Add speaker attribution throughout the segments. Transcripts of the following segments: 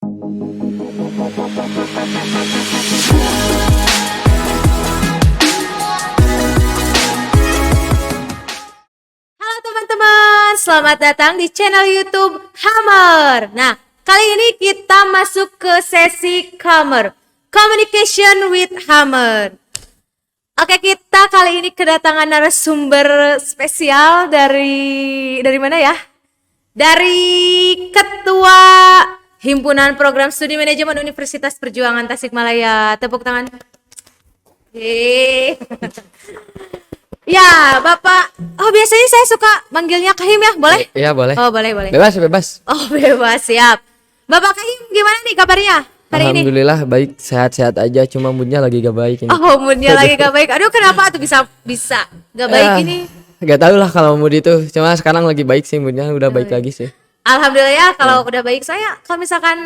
Speaker 1: Halo teman-teman, selamat datang di channel YouTube Hammer. Nah, kali ini kita masuk ke sesi Hammer, Communication with Hammer. Oke, kita kali ini kedatangan narasumber spesial dari mana ya? Dari Ketua Himpunan Program Studi Manajemen Universitas Perjuangan Tasikmalaya. Tepuk tangan. Ya, Bapak. Oh, biasanya saya suka manggilnya Kahim ya, boleh?
Speaker 2: Iya, boleh.
Speaker 1: Oh, boleh.
Speaker 2: Bebas.
Speaker 1: Oh, bebas, siap. Bapak Kahim, gimana nih kabarnya hari ini?
Speaker 2: Alhamdulillah baik, sehat-sehat aja, cuma moodnya lagi gak baik ini.
Speaker 1: Oh, moodnya lagi gak baik. Aduh, kenapa tuh bisa gak baik ini?
Speaker 2: Gak tau lah kalau mood itu, cuma sekarang lagi baik sih, moodnya udah baik lagi sih.
Speaker 1: Alhamdulillah ya, kalau udah baik. Saya kalau misalkan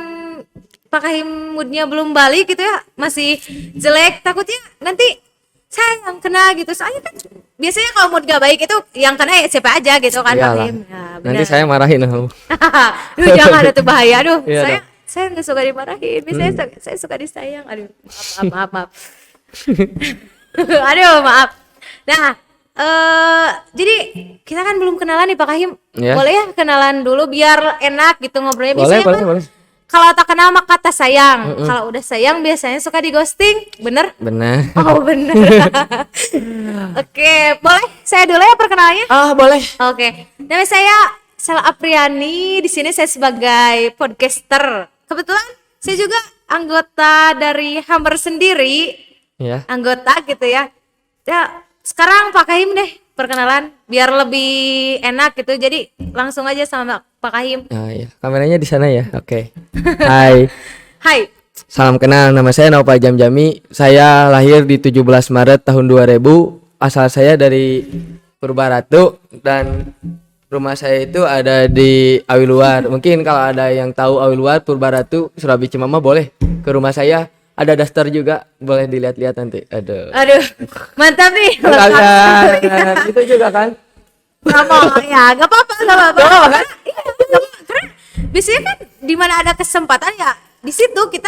Speaker 1: Pak Kahim moodnya belum balik gitu ya, masih jelek, takutnya nanti saya yang kena gitu. Soalnya kan biasanya kalau mood gak baik itu yang kena ya siapa aja gitu kan, Pak Kahim. Ya,
Speaker 2: nanti saya marahin kamu.
Speaker 1: Duh, jangan, ada tuh bahaya. Aduh,
Speaker 2: Iya,
Speaker 1: saya nggak suka dimarahin. Biasanya saya suka disayang. Aduh, maaf. Aduh, maaf. Nah, jadi kita kan belum kenalan nih Pak Kahim.
Speaker 2: Ya.
Speaker 1: Boleh ya kenalan dulu biar enak gitu ngobrolnya. Biasanya
Speaker 2: Boleh.
Speaker 1: kalau tak kenal maka kata sayang. Kalau udah sayang biasanya suka di ghosting, bener?
Speaker 2: Benar.
Speaker 1: Oh, bener. Oke, boleh saya dulu ya perkenalannya?
Speaker 2: Boleh.
Speaker 1: Oke, nama saya Sela Apriani. Di sini saya sebagai podcaster. Kebetulan saya juga anggota dari Hammer sendiri.
Speaker 2: Ya.
Speaker 1: Anggota gitu ya. Ya, sekarang Pak Kahim deh perkenalan biar lebih enak gitu. Jadi langsung aja sama Pak Kahim.
Speaker 2: Ya, kameranya di sana ya. Oke. Hai.
Speaker 1: Hai.
Speaker 2: Salam kenal, nama saya Naufal Jamjami. Saya lahir di 17 Maret tahun 2000. Asal saya dari Purbaratu dan rumah saya itu ada di Awiluar. Mungkin kalau ada yang tahu Awiluar, Purbaratu, Surabi Cimama boleh ke rumah saya. Ada daster juga, boleh dilihat-lihat nanti. Aduh,
Speaker 1: Mantap nih.
Speaker 2: itu juga kan?
Speaker 1: Ya, gak apa-apa.
Speaker 2: Kan?
Speaker 1: Iya, karena biasanya kan di mana ada kesempatan ya di situ kita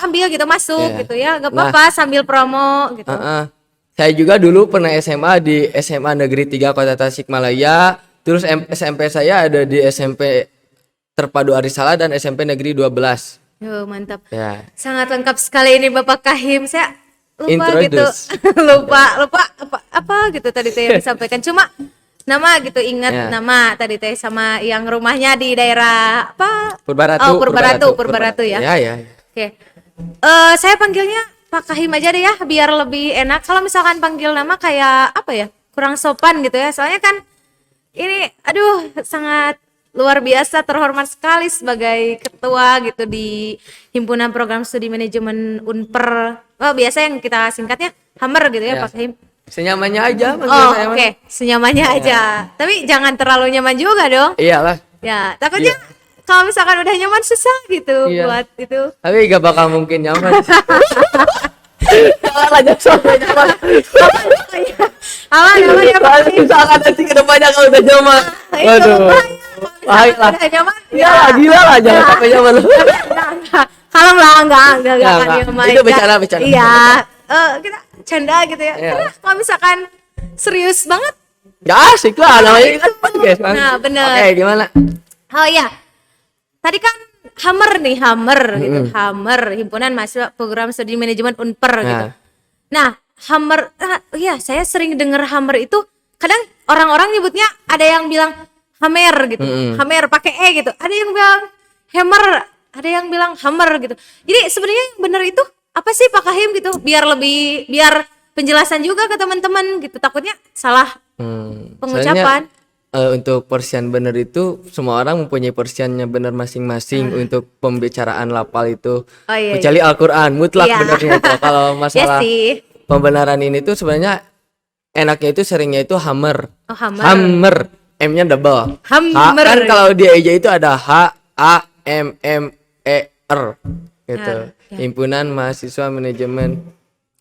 Speaker 1: ambil gitu, masuk gitu ya, gak apa-apa sambil promo gitu.
Speaker 2: Saya juga dulu pernah SMA di SMA Negeri 3 Kota Tasikmalaya. Terus SMP saya ada di SMP Terpadu Arisala dan SMP Negeri 12.
Speaker 1: Yo, mantap.
Speaker 2: Ya.
Speaker 1: Sangat lengkap sekali ini Bapak Kahim. Saya lupa
Speaker 2: Introduce.
Speaker 1: gitu. lupa apa gitu tadi teh yang disampaikan. Cuma nama gitu, ingat nama tadi teh sama yang rumahnya di daerah apa?
Speaker 2: Purbaratu.
Speaker 1: Purbaratu ya.
Speaker 2: Ya.
Speaker 1: Oke. Saya panggilnya Pak Kahim aja deh ya biar lebih enak. Kalau misalkan panggil nama kayak apa ya? Kurang sopan gitu ya. Soalnya kan ini aduh sangat luar biasa, terhormat sekali sebagai ketua gitu di Himpunan Program Studi Manajemen Unper. Oh, biasa yang kita singkatnya Hammer gitu ya, Pak Kahim.
Speaker 2: Senyamannya aja
Speaker 1: Oke. Senyamannya aja. Tapi jangan terlalu nyaman juga dong.
Speaker 2: Iyalah.
Speaker 1: Ya, takutnya kalau misalkan udah nyaman susah gitu buat itu.
Speaker 2: Tapi gak bakal mungkin nyaman. Jangan aja sampai nyaman.
Speaker 1: Aman ya Pak Kahim.
Speaker 2: Misalkan nanti ke depannya kalau udah nyaman. Waduh.
Speaker 1: Bahaya lah. Udah nyaman.
Speaker 2: Ya gila lah, jangan sampai nyaman.
Speaker 1: Kalau enggak nyaman.
Speaker 2: Itu bercanda.
Speaker 1: Iya. Kita canda gitu ya. Karena kalau misalkan serius banget
Speaker 2: gak asik lah namanya kan podcast kan.
Speaker 1: Nah, bener.
Speaker 2: Oke, gimana?
Speaker 1: Oh iya. Tadi kan Hammer gitu. Hammer, Himpunan Mahasiswa Program Studi Manajemen Unper gitu. Nah, Hammer saya sering dengar Hammer itu kadang orang-orang nyebutnya ada yang bilang Hammer gitu. Hammer pakai E gitu. Ada yang bilang Hammer, ada yang bilang Hammer gitu. Jadi sebenarnya yang benar itu apa sih Pak Kahim gitu? Biar penjelasan juga ke teman-teman gitu. Takutnya salah pengucapan.
Speaker 2: Untuk porsian benar itu semua orang mempunyai porsiannya benar masing-masing untuk pembicaraan lafal itu. Kecuali Al-Qur'an mutlak benarnya itu. Kalau masalah pembenaran ini tuh sebenarnya enaknya itu seringnya itu Hammer. Hammer. M-nya double.
Speaker 1: Hammer.
Speaker 2: Kan kalau di eja itu ada H A M M E R gitu. Himpunan Mahasiswa Manajemen.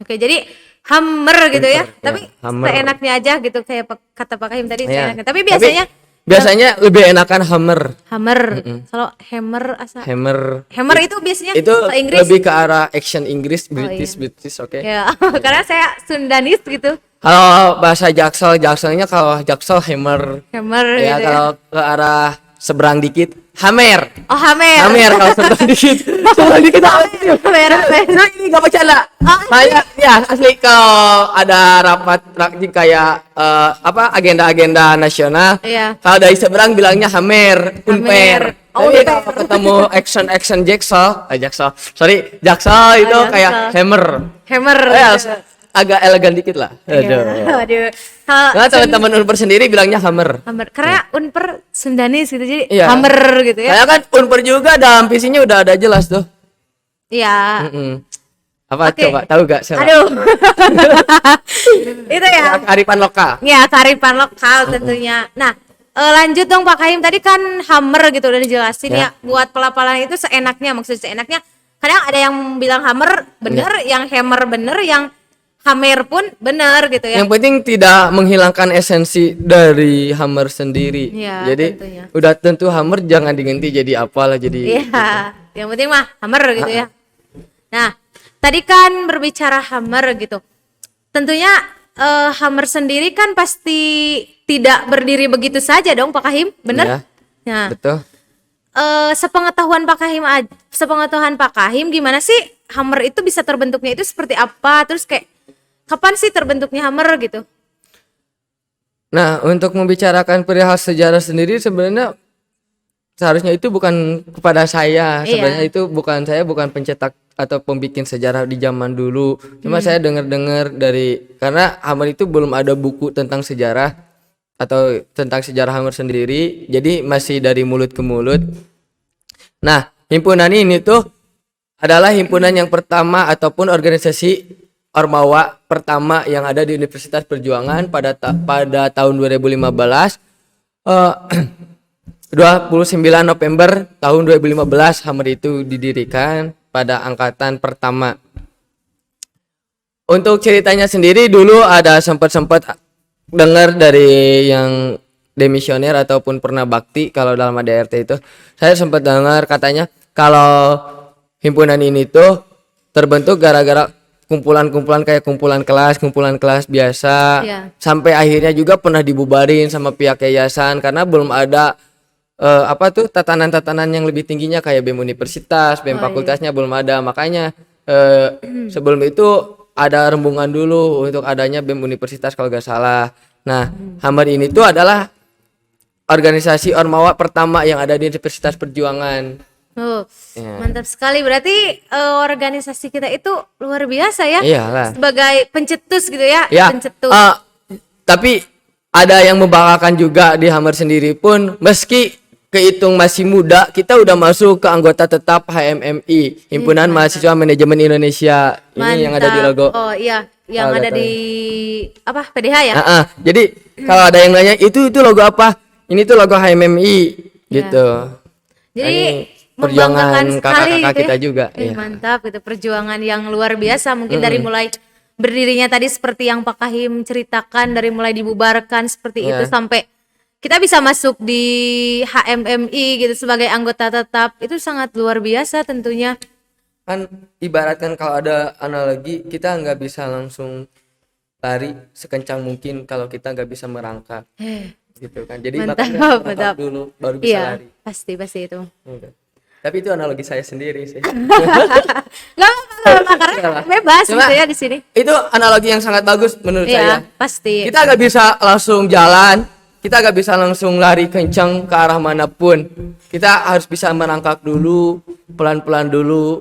Speaker 2: Oke,
Speaker 1: jadi Hammer gitu ya. Tapi
Speaker 2: Hammer.
Speaker 1: seenaknya aja gitu kayak kata Pak Kahim tadi seenaknya. Tapi biasanya
Speaker 2: biasanya lebih enakan hammer.
Speaker 1: Hammer. Kalau hammer asa
Speaker 2: Hammer
Speaker 1: itu biasanya
Speaker 2: itu
Speaker 1: bahasa Inggris.
Speaker 2: lebih ke arah action Inggris, British, oke.
Speaker 1: Ya, karena saya Sundanis gitu.
Speaker 2: Kalau bahasa Jakselnya kalau Jaksel hammer.
Speaker 1: Hammer
Speaker 2: Ya
Speaker 1: gitu
Speaker 2: kalau ke arah seberang dikit hammer.
Speaker 1: Oh, hammer.
Speaker 2: Hammer kalau seberang dikit. Seberang dikit apa sih?
Speaker 1: Hammer.
Speaker 2: Nah, ini gak bercanda. Saya ya asli kalau ada rapat kayak agenda-agenda nasional.
Speaker 1: Iya.
Speaker 2: Kalau dari seberang bilangnya hammer, unper.
Speaker 1: Oh,
Speaker 2: Tapi
Speaker 1: unper.
Speaker 2: kalau ketemu action Jaksel itu kayak hammer.
Speaker 1: Hammer.
Speaker 2: Ya,
Speaker 1: gitu.
Speaker 2: agak elegan dikit lah.
Speaker 1: Iya. Aduh. Kalau
Speaker 2: Nah, teman-teman Unper sendiri bilangnya hammer.
Speaker 1: Hammer. Karena Unper Sundanis gitu jadi
Speaker 2: Iya.
Speaker 1: hammer gitu ya.
Speaker 2: Saya kan Unper juga dalam visinya udah ada jelas tuh.
Speaker 1: Iya.
Speaker 2: Apa
Speaker 1: Oke.
Speaker 2: coba tahu gak? Sarah?
Speaker 1: Aduh. Itu ya.
Speaker 2: Kearifan lokal.
Speaker 1: Ya, kearifan lokal tentunya. Nah, lanjut dong Pak Kahim. Tadi kan hammer gitu udah dijelasin ya. Buat pelapalan itu seenaknya, maksudnya seenaknya. Kadang ada yang bilang hammer bener, yang hammer bener, yang hammer pun bener gitu ya.
Speaker 2: Yang penting tidak menghilangkan esensi dari hammer sendiri.
Speaker 1: Iya,
Speaker 2: Jadi
Speaker 1: tentunya.
Speaker 2: udah tentu hammer jangan diganti jadi apalah jadi.
Speaker 1: Iya, yang penting mah hammer gitu ya. Nah, tadi kan berbicara hammer gitu. Tentunya hammer sendiri kan pasti tidak berdiri begitu saja dong Pak Kahim, bener?
Speaker 2: Iya,
Speaker 1: Nah,
Speaker 2: betul.
Speaker 1: sepengetahuan Pak Kahim gimana sih hammer itu bisa terbentuknya itu seperti apa? Terus kayak kapan sih terbentuknya hammer gitu?
Speaker 2: Nah, untuk membicarakan perihal sejarah sendiri sebenarnya seharusnya itu bukan kepada saya.
Speaker 1: Iya.
Speaker 2: Sebenarnya itu bukan pencetak atau pembikin sejarah di zaman dulu. Cuma saya dengar-dengar karena hammer itu belum ada buku tentang sejarah atau tentang sejarah hammer sendiri. Jadi masih dari mulut ke mulut. Nah, himpunan ini tuh adalah himpunan yang pertama ataupun organisasi Ormawa pertama yang ada di Universitas Perjuangan pada tahun 2015. 29 November tahun 2015 hammer itu didirikan pada angkatan pertama. Untuk ceritanya sendiri dulu ada sempat dengar dari yang demisioner ataupun pernah bakti kalau dalam ADRT itu. Saya sempat dengar katanya kalau himpunan ini tuh terbentuk gara-gara kumpulan kelas biasa.
Speaker 1: Iya.
Speaker 2: Sampai akhirnya juga pernah dibubarin sama pihak yayasan karena belum ada tatanan-tatanan yang lebih tingginya kayak BEM universitas, BEM fakultasnya belum ada. Makanya sebelum itu ada rembungan dulu untuk adanya BEM universitas kalau gak salah. Nah, hammer ini tuh adalah organisasi Ormawa pertama yang ada di Universitas Perjuangan.
Speaker 1: Oh,
Speaker 2: Ya.
Speaker 1: mantap sekali. Berarti organisasi kita itu luar biasa ya.
Speaker 2: Iyalah.
Speaker 1: Sebagai pencetus gitu ya.
Speaker 2: Ya,
Speaker 1: Pencetus.
Speaker 2: tapi ada yang membanggakan juga di hammer sendiri pun meski kehitung masih muda, kita udah masuk ke anggota tetap HMMI, Himpunan Mahasiswa Manajemen Indonesia. Ini yang ada di logo.
Speaker 1: Oh iya, yang
Speaker 2: Kalau
Speaker 1: ada
Speaker 2: nggak
Speaker 1: di PDH ya.
Speaker 2: Jadi kalau ada yang nanya itu logo apa? Ini tuh logo HMMI gitu.
Speaker 1: Jadi
Speaker 2: Ini perjuangan
Speaker 1: membanggakan sekali
Speaker 2: kakak-kakak
Speaker 1: gitu
Speaker 2: kita
Speaker 1: ya.
Speaker 2: juga.
Speaker 1: Ih,
Speaker 2: Iya.
Speaker 1: mantap gitu, perjuangan yang luar biasa mungkin dari mulai berdirinya tadi seperti yang Pak Kahim ceritakan, dari mulai dibubarkan seperti itu
Speaker 2: Iya.
Speaker 1: sampai kita bisa masuk di HMMI gitu sebagai anggota tetap, itu sangat luar biasa tentunya.
Speaker 2: Kan ibaratkan kalau ada analogi, kita nggak bisa langsung lari sekencang mungkin kalau kita nggak bisa merangkak gitu kan. Jadi
Speaker 1: Mantap,
Speaker 2: makanya
Speaker 1: mantap.
Speaker 2: merangkak dulu baru bisa
Speaker 1: Iya,
Speaker 2: lari.
Speaker 1: pasti itu.
Speaker 2: Udah. Tapi itu analogi saya sendiri sih.
Speaker 1: Nggak apa-apa, karena
Speaker 2: Iyalah.
Speaker 1: bebas
Speaker 2: Cuma,
Speaker 1: gitu ya di sini.
Speaker 2: Itu analogi yang sangat bagus menurut saya.
Speaker 1: Iya, pasti.
Speaker 2: Kita nggak bisa langsung jalan, kita nggak bisa langsung lari kencang ke arah manapun. Kita harus bisa merangkak dulu, pelan-pelan dulu,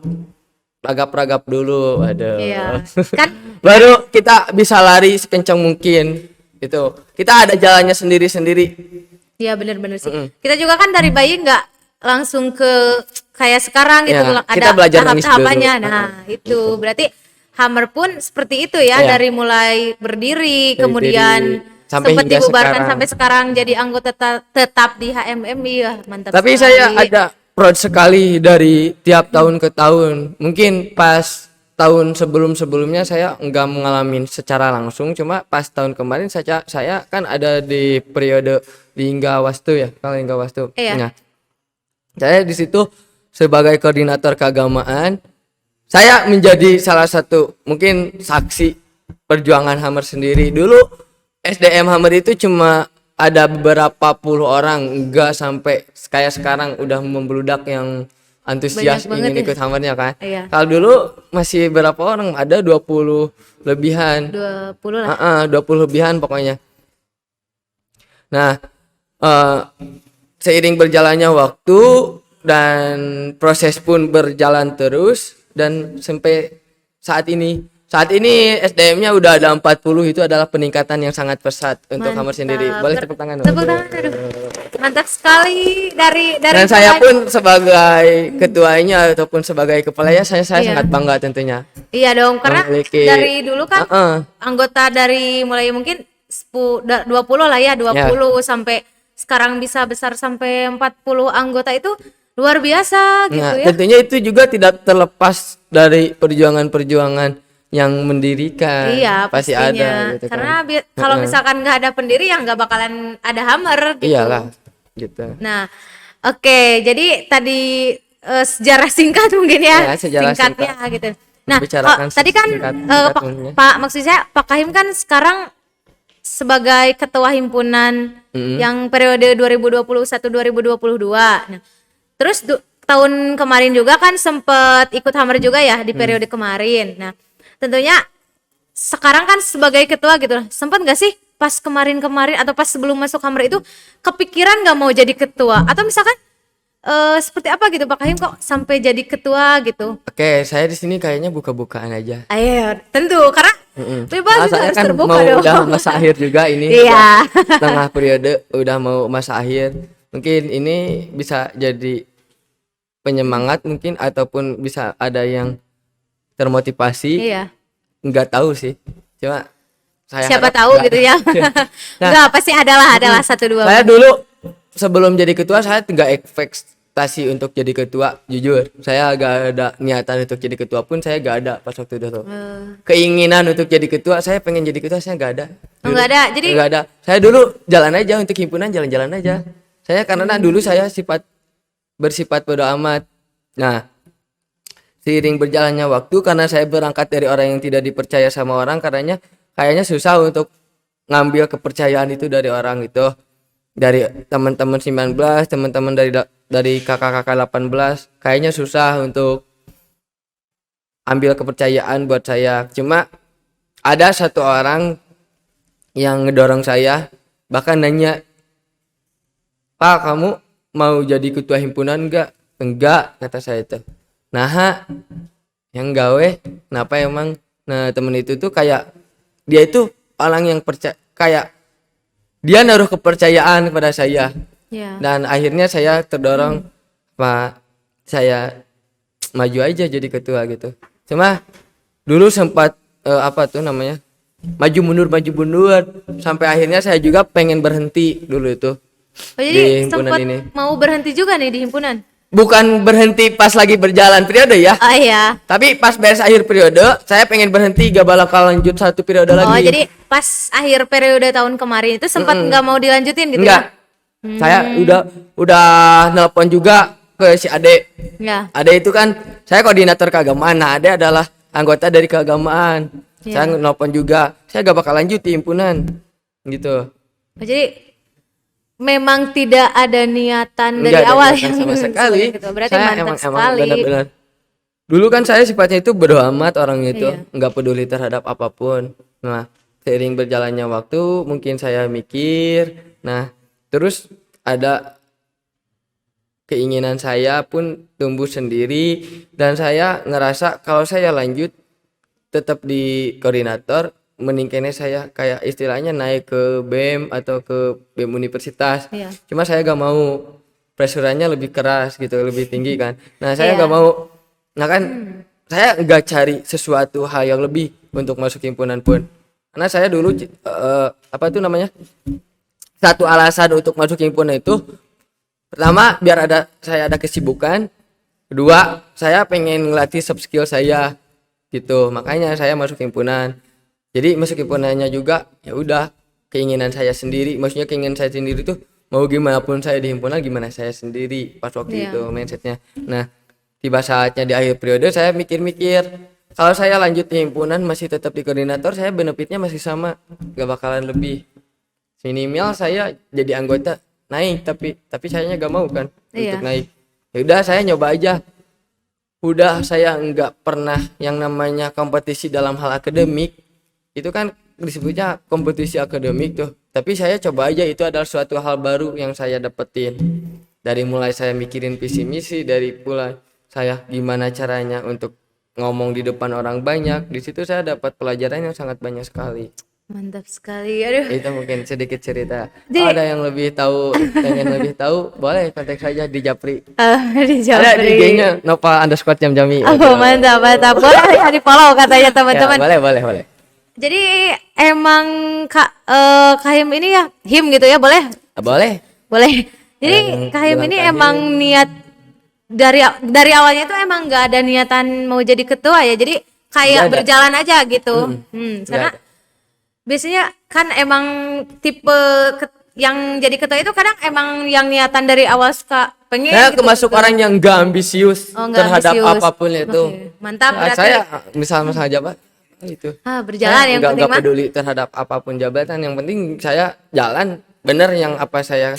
Speaker 2: ragap-ragap dulu. Aduh.
Speaker 1: Iya. Kan
Speaker 2: Baru kita bisa lari sekencang mungkin. Gitu. Kita ada jalannya sendiri-sendiri.
Speaker 1: iya benar-benar sih. Kita juga kan dari bayi nggak langsung ke kayak sekarang gitu,
Speaker 2: Ya,
Speaker 1: ada
Speaker 2: kita belajar nangis
Speaker 1: tahap-tahapannya.
Speaker 2: dulu.
Speaker 1: Nah, itu berarti hammer pun seperti itu ya,
Speaker 2: Iya.
Speaker 1: dari mulai berdiri
Speaker 2: Dari
Speaker 1: kemudian
Speaker 2: diri, sampai
Speaker 1: sempat
Speaker 2: hingga
Speaker 1: dibubarkan
Speaker 2: sekarang.
Speaker 1: sampai sekarang jadi anggota tetap di HMMI. Ya, mantap
Speaker 2: Tapi
Speaker 1: sekali.
Speaker 2: saya ada proud sekali dari tiap tahun ke tahun. Mungkin pas tahun sebelumnya saya nggak mengalami secara langsung, cuma pas tahun kemarin saya kan ada di periode di Hingga Wastu ya, kalau Hingga Wastu.
Speaker 1: Iya.
Speaker 2: Nah, saya di situ sebagai koordinator keagamaan, saya menjadi salah satu mungkin saksi perjuangan Hammer sendiri. Dulu SDM Hammer itu cuma ada beberapa puluh orang, enggak sampai kayak sekarang udah membludak yang antusias
Speaker 1: Banyak banget
Speaker 2: ingin
Speaker 1: ya.
Speaker 2: ikut Hammernya kan.
Speaker 1: Iya.
Speaker 2: Kalau dulu masih berapa orang? Ada 20 lebihan.
Speaker 1: 20 lah.
Speaker 2: 20 lebihan pokoknya. Nah, eh, seiring berjalannya waktu dan proses pun berjalan terus dan sampai saat ini. Saat ini SDM-nya udah ada 40, itu adalah peningkatan yang sangat pesat untuk Hammer sendiri. Boleh tepuk tangan?
Speaker 1: Tepuk tangan, aduh. Mantap sekali dari
Speaker 2: Dan saya pun sebagai ketuanya ataupun sebagai kepalanya saya
Speaker 1: Iya.
Speaker 2: sangat bangga tentunya.
Speaker 1: Iya dong, karena
Speaker 2: Memiliki-
Speaker 1: dari dulu kan anggota dari mulai mungkin 20 lah ya, 20 sampai sekarang bisa besar sampai 40 anggota itu luar biasa gitu
Speaker 2: Nah,
Speaker 1: ya.
Speaker 2: tentunya itu juga tidak terlepas dari perjuangan-perjuangan yang mendirikan.
Speaker 1: Iya,
Speaker 2: Pasti
Speaker 1: pastinya.
Speaker 2: ada gitu kan.
Speaker 1: Karena kalau misalkan nggak ada pendiri ya nggak bakalan ada Hammer gitu.
Speaker 2: Iyalah gitu.
Speaker 1: Nah, oke, jadi tadi sejarah singkat mungkin ya,
Speaker 2: Ya, sejarah
Speaker 1: singkatnya gitu. Nah,
Speaker 2: Bicarakan
Speaker 1: tadi kan
Speaker 2: singkat-singkatnya.
Speaker 1: Pak, maksud saya Pak Kahim kan sekarang sebagai ketua himpunan yang periode 2021-2022. Nah, terus tahun kemarin juga kan sempet ikut Hammer juga ya di periode kemarin. Nah, tentunya sekarang kan sebagai ketua gitu, sempet nggak sih pas kemarin-kemarin atau pas sebelum masuk Hammer itu kepikiran nggak mau jadi ketua atau misalkan seperti apa gitu Pak Kahim kok sampai jadi ketua gitu?
Speaker 2: Oke, saya di sini kayaknya buka-bukaan aja.
Speaker 1: Ayo, tentu karena bebas juga
Speaker 2: Saya
Speaker 1: harus
Speaker 2: kan
Speaker 1: terbuka
Speaker 2: mau
Speaker 1: dong.
Speaker 2: udah masa akhir juga ini.
Speaker 1: Iya.
Speaker 2: Udah tengah periode udah mau masa akhir. Mungkin ini bisa jadi penyemangat mungkin ataupun bisa ada yang termotivasi.
Speaker 1: Iya.
Speaker 2: Nggak tahu sih. Cuma saya
Speaker 1: Siapa
Speaker 2: harap
Speaker 1: tahu
Speaker 2: nggak.
Speaker 1: gitu ya.
Speaker 2: Nah,
Speaker 1: Enggak, pasti adalah satu dua.
Speaker 2: Saya dulu sebelum jadi ketua saya nggak ekspektasi untuk jadi ketua, jujur. Saya gak ada niatan untuk jadi ketua pun saya gak ada pas waktu itu tuh. Keinginan untuk jadi ketua, saya pengen jadi ketua saya gak ada.
Speaker 1: Oh, nggak ada. Jadi
Speaker 2: Nggak ada. Saya dulu jalan aja untuk himpunan, jalan-jalan aja. Saya karena dulu saya bersifat bodo amat. Nah, seiring berjalannya waktu karena saya berangkat dari orang yang tidak dipercaya sama orang, kayaknya susah untuk ngambil kepercayaan itu dari orang itu. Dari teman-teman 19, teman-teman dari kakak-kakak 18, kayaknya susah untuk ambil kepercayaan buat saya. Cuma ada satu orang yang ngedorong saya, bahkan nanya, "Pak, kamu mau jadi ketua himpunan enggak?" "Enggak," kata saya itu. "Nah, yang gawe kenapa emang?" Nah, temen itu tuh kayak dia itu orang yang percaya, kayak dia naruh kepercayaan kepada saya.
Speaker 1: ya.
Speaker 2: Dan akhirnya saya terdorong, Pak, saya maju aja jadi ketua gitu. Cuma dulu sempat maju mundur sampai akhirnya saya juga pengen berhenti dulu itu.
Speaker 1: Oh,
Speaker 2: di
Speaker 1: jadi
Speaker 2: himpunan
Speaker 1: sempat
Speaker 2: ini.
Speaker 1: mau berhenti juga nih di himpunan.
Speaker 2: Bukan berhenti pas lagi berjalan periode ya.
Speaker 1: Oh iya.
Speaker 2: Tapi pas beres akhir periode, saya pengen berhenti, gak bakal lanjut satu periode lagi.
Speaker 1: Oh, jadi pas akhir periode tahun kemarin itu sempat nggak mau dilanjutin gitu
Speaker 2: Enggak. Saya udah nelpon juga ke si Ade.
Speaker 1: ya? Ya.
Speaker 2: Ade itu kan saya koordinator keagamaan. Nah, Ade adalah anggota dari keagamaan.
Speaker 1: Iya.
Speaker 2: Saya nelpon juga. Saya gak bakal lanjut di himpunan. Gitu.
Speaker 1: Oh, jadi memang tidak ada niatan dari
Speaker 2: Enggak ada
Speaker 1: awal
Speaker 2: niatan
Speaker 1: yang
Speaker 2: sama sekali.
Speaker 1: gitu. Berarti
Speaker 2: Saya
Speaker 1: mantap
Speaker 2: emang
Speaker 1: sekali.
Speaker 2: benar-benar. Dulu kan saya sifatnya itu bodo amat orangnya itu,
Speaker 1: Iya.
Speaker 2: nggak peduli terhadap apapun. Nah, seiring berjalannya waktu, mungkin saya mikir, nah, terus ada keinginan saya pun tumbuh sendiri dan saya ngerasa kalau saya lanjut tetap di koordinator, mendingkene saya kayak istilahnya naik ke BEM atau ke BEM universitas.
Speaker 1: Iya.
Speaker 2: Cuma saya gak mau, presurannya lebih keras gitu, lebih tinggi kan. Nah, saya
Speaker 1: Iya.
Speaker 2: gak mau. Nah kan saya nggak cari sesuatu hal yang lebih untuk masuk himpunan pun. Karena saya dulu satu alasan untuk masuk himpunan itu, pertama biar saya ada kesibukan. Kedua, saya pengen ngelatih soft skill saya. gitu. Makanya saya masuk himpunan. Jadi masuk himpunannya juga ya udah keinginan saya sendiri. Maksudnya keinginan saya sendiri tuh mau gimana pun saya di himpunan gimana saya sendiri pas waktu
Speaker 1: Iya.
Speaker 2: itu mindsetnya. Nah, tiba saatnya di akhir periode saya mikir-mikir kalau saya lanjut di himpunan masih tetap di koordinator, saya benefitnya masih sama, gak bakalan lebih. Minimal saya jadi anggota naik, tapi sayanya gak mau kan
Speaker 1: Iya.
Speaker 2: untuk naik. Ya udah saya nyoba aja. Udah saya nggak pernah yang namanya kompetisi dalam hal akademik. Itu kan disebutnya kompetisi akademik tuh. Tapi saya coba aja, itu adalah suatu hal baru yang saya dapetin. Dari mulai saya mikirin visi misi, dari mulai saya gimana caranya untuk ngomong di depan orang banyak, di situ saya dapat pelajaran yang sangat banyak sekali.
Speaker 1: Mantap sekali. Aduh.
Speaker 2: Itu mungkin sedikit cerita.
Speaker 1: Jadi-
Speaker 2: Ada yang lebih tahu, pengen lebih tahu, boleh kontak saja di Japri.
Speaker 1: Di
Speaker 2: Ada di
Speaker 1: Japri.
Speaker 2: IG-nya Nova_Jamjami.
Speaker 1: Oh, mantap. Boleh ya di-follow katanya
Speaker 2: Ya,
Speaker 1: teman-teman.
Speaker 2: boleh.
Speaker 1: Jadi emang Kak Him ini ya, Him gitu ya, boleh?
Speaker 2: Boleh.
Speaker 1: Boleh. Jadi
Speaker 2: Yang
Speaker 1: Kak Him
Speaker 2: bilang
Speaker 1: ini
Speaker 2: Kak Him.
Speaker 1: emang niat dari awalnya tuh emang nggak ada niatan mau jadi ketua ya. Jadi
Speaker 2: Nggak
Speaker 1: kayak
Speaker 2: ada.
Speaker 1: berjalan aja gitu.
Speaker 2: Nggak
Speaker 1: Karena
Speaker 2: ada.
Speaker 1: biasanya kan emang tipe yang jadi ketua itu kadang emang yang niatan dari awal suka pengen
Speaker 2: Saya
Speaker 1: gitu.
Speaker 2: termasuk orang yang gak ambisius
Speaker 1: Oh, nggak
Speaker 2: terhadap
Speaker 1: ambisius.
Speaker 2: apapun itu.
Speaker 1: Oke. Mantap,
Speaker 2: Nah,
Speaker 1: berarti.
Speaker 2: saya misalnya jabat itu.
Speaker 1: Berjalan
Speaker 2: Saya
Speaker 1: yang
Speaker 2: nggak
Speaker 1: penting mah.
Speaker 2: peduli terhadap apapun jabatan, yang penting saya jalan benar yang apa saya,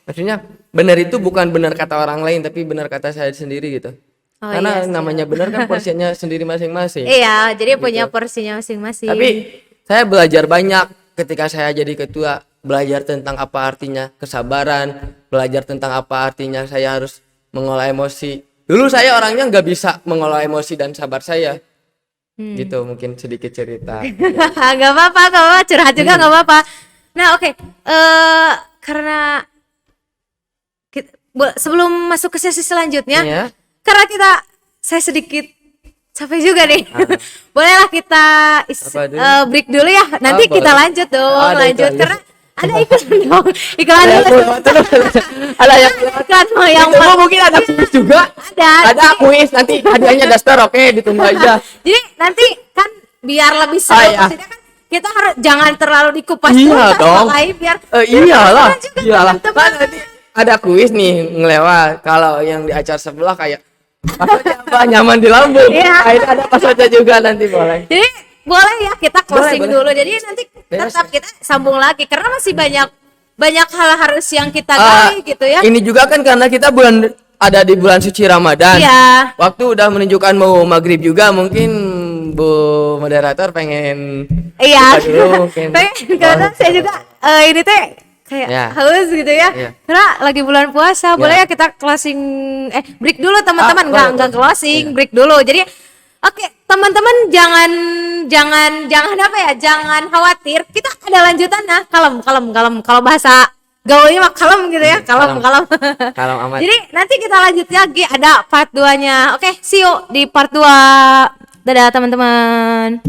Speaker 2: maksudnya benar itu bukan benar kata orang lain tapi benar kata saya sendiri gitu.
Speaker 1: Oh,
Speaker 2: Karena
Speaker 1: iya sih.
Speaker 2: namanya benar kan porsinya sendiri masing-masing.
Speaker 1: Iya, jadi punya porsinya masing-masing.
Speaker 2: Tapi saya belajar banyak ketika saya jadi ketua, belajar tentang apa artinya kesabaran, belajar tentang apa artinya saya harus mengolah emosi. Dulu saya orangnya nggak bisa mengolah emosi dan sabar saya. Gitu mungkin sedikit cerita.
Speaker 1: Gak apa-apa, curhat juga gak apa-apa. Nah, oke. Karena sebelum masuk ke sesi selanjutnya,
Speaker 2: Iya.
Speaker 1: karena saya sedikit capek juga nih. Bolehlah kita
Speaker 2: Apa dulu?
Speaker 1: break dulu ya. Nanti
Speaker 2: Oh,
Speaker 1: kita
Speaker 2: boleh.
Speaker 1: lanjut dong,
Speaker 2: Ada
Speaker 1: lanjut
Speaker 2: iklan.
Speaker 1: karena ada iklan dong. Iklan dulu.
Speaker 2: Ada yang
Speaker 1: Iklan yang
Speaker 2: ditunggu, mungkin ada kuis juga. Ada kuis nanti hadiahnya daster, oke ditunggu aja.
Speaker 1: Jadi nanti kan biar lebih seru,
Speaker 2: Iya.
Speaker 1: maksudnya kan kita harus jangan terlalu dikupas
Speaker 2: Iya
Speaker 1: dulu, kita
Speaker 2: dong.
Speaker 1: mulai biar
Speaker 2: Iyalah,
Speaker 1: penasaran juga
Speaker 2: iyalah.
Speaker 1: teman-teman.
Speaker 2: Kan nanti ada kuis nih ngelewat. Kalau yang di acara sebelah kayak passwordnya apa, nyaman di lambung.
Speaker 1: Iya.
Speaker 2: Nah, itu ada passwordnya juga nanti boleh.
Speaker 1: Jadi boleh ya kita closing
Speaker 2: Boleh.
Speaker 1: dulu. Jadi nanti
Speaker 2: Bebas
Speaker 1: tetap
Speaker 2: ya.
Speaker 1: kita sambung lagi karena masih banyak hal harus yang kita
Speaker 2: Ah,
Speaker 1: gali gitu ya.
Speaker 2: Ini juga kan karena kita ada di bulan suci Ramadan.
Speaker 1: Iya.
Speaker 2: Waktu udah menunjukkan mau maghrib juga, mungkin Bu moderator pengen
Speaker 1: Iya.
Speaker 2: buka dulu mungkin.
Speaker 1: Karena saya juga ini teh kayak
Speaker 2: Ya.
Speaker 1: haus gitu ya.
Speaker 2: Iya.
Speaker 1: Karena lagi bulan puasa, boleh ya kita closing break dulu teman-teman,
Speaker 2: boleh,
Speaker 1: enggak
Speaker 2: boleh.
Speaker 1: closing,
Speaker 2: Iya.
Speaker 1: break dulu. Jadi oke, teman-teman jangan apa ya? Jangan khawatir. Kita ada lanjutan nah. Kalem. Kalau bahasa gaulnya mah kalem gitu ya. Kalem.
Speaker 2: Kalem amat.
Speaker 1: Jadi nanti kita lanjut lagi ada part 2-nya. Oke, see you di part 2. Dadah teman-teman.